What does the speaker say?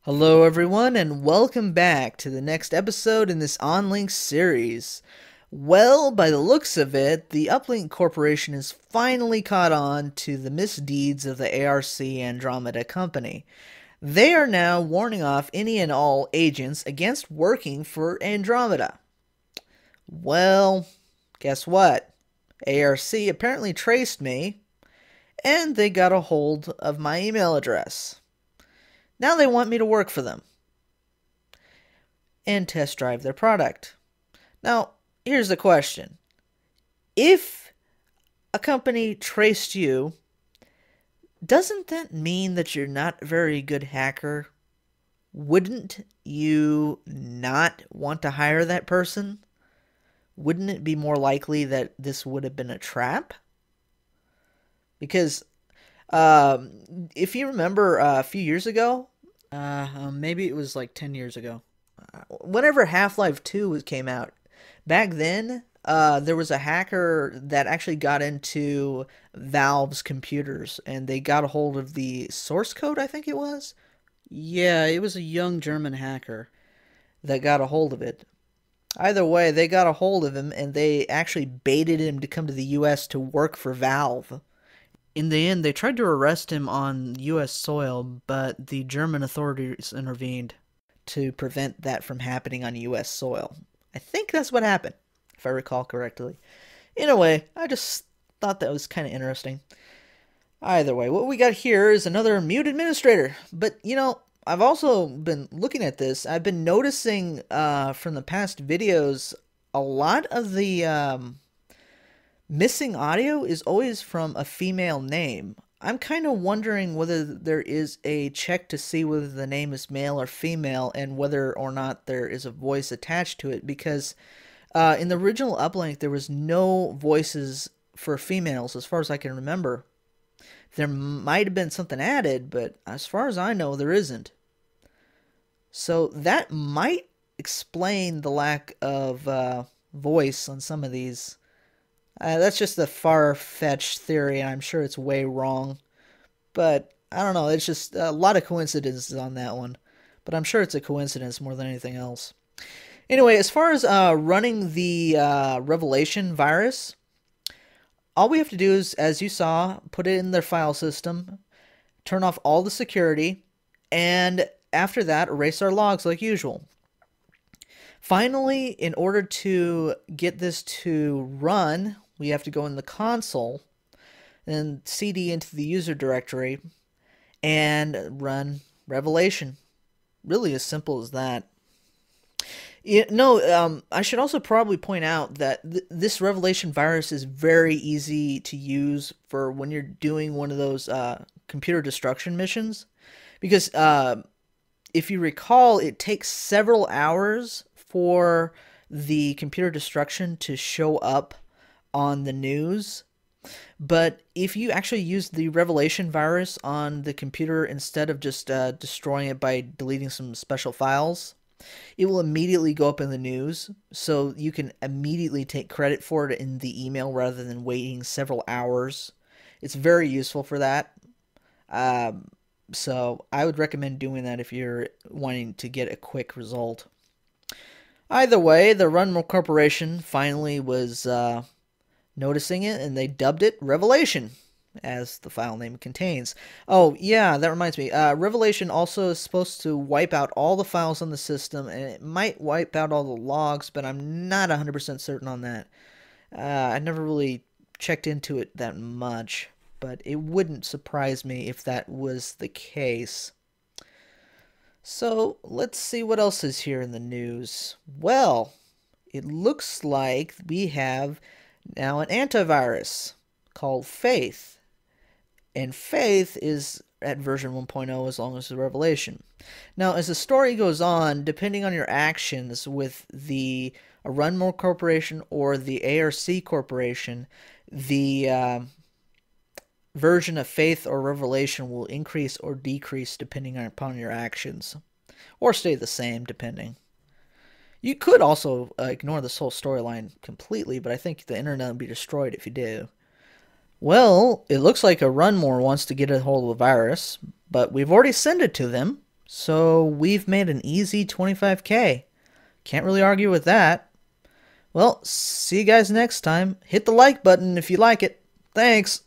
Hello, everyone, and welcome back to the next episode in this Onlink series. Well, by the looks of it, the Uplink Corporation has finally caught on to the misdeeds of the ARC Andromeda Company. They are now warning off any and all agents against working for Andromeda. Well, guess what? ARC apparently traced me, and they got a hold of my email address. Now they want me to work for them and test drive their product. Now, here's the question. If a company traced you, doesn't that mean that you're not a very good hacker? Wouldn't you not want to hire that person? Wouldn't it be more likely that this would have been a trap? Because if you remember a few years ago, maybe it was like 10 years ago, whenever Half-Life 2 came out, back then, there was a hacker that actually got into Valve's computers, and they got a hold of the source code, I think it was. Yeah, it was a young German hacker. That got a hold of it. Either way, they got a hold of him, and they actually baited him to come to the US to work for Valve. In the end, they tried to arrest him on US soil, but the German authorities intervened. To prevent that from happening on US soil. I think that's what happened, if I recall correctly. In a way, I just thought that was kind of interesting. Either way, what we got here is another mute administrator. But, I've also been looking at this. I've been noticing from the past videos, a lot of the missing audio is always from a female name. I'm kind of wondering whether there is a check to see whether the name is male or female and whether or not there is a voice attached to it, because in the original uplink there was no voices for females as far as I can remember. There might have been something added, but as far as I know, there isn't. So that might explain the lack of voice on some of these. That's just a far-fetched theory, and I'm sure it's way wrong. But, I don't know, it's just a lot of coincidences on that one. But I'm sure it's a coincidence more than anything else. Anyway, as far as running the Revelation virus, all we have to do is, as you saw, put it in their file system, turn off all the security, and after that, erase our logs like usual. Finally, in order to get this to run, we have to go in the console and cd into the user directory and run Revelation. Really as simple as that. I should also probably point out that this Revelation virus is very easy to use for when you're doing one of those computer destruction missions. Because if you recall, it takes several hours for the computer destruction to show up on the news. But if you actually use the Revelation virus on the computer instead of just destroying it by deleting some special files, it will immediately go up in the news, so you can immediately take credit for it in the email rather than waiting several hours. It's very useful for that. So I would recommend doing that if you're wanting to get a quick result. Either way, the Runmo Corporation finally was noticing it, and they dubbed it Revelation, as the file name contains. Oh, yeah, that reminds me. Revelation also is supposed to wipe out all the files on the system, and it might wipe out all the logs, but I'm not 100% certain on that. I never really checked into it that much, but it wouldn't surprise me if that was the case. So, let's see what else is here in the news. Well, it looks like we have now an antivirus called Faith. And Faith is at version 1.0 as long as the Revelation. Now, as the story goes on, depending on your actions with the Runmore Corporation or the ARC Corporation, the version of Faith or Revelation will increase or decrease depending upon your actions, or stay the same depending. You could also ignore this whole storyline completely, but I think the internet would be destroyed if you do. Well, it looks like a Runmore wants to get a hold of the virus, but we've already sent it to them, So we've made an easy 25K. Can't really argue with that. Well, see you guys next time. Hit the like button if you like it. Thanks.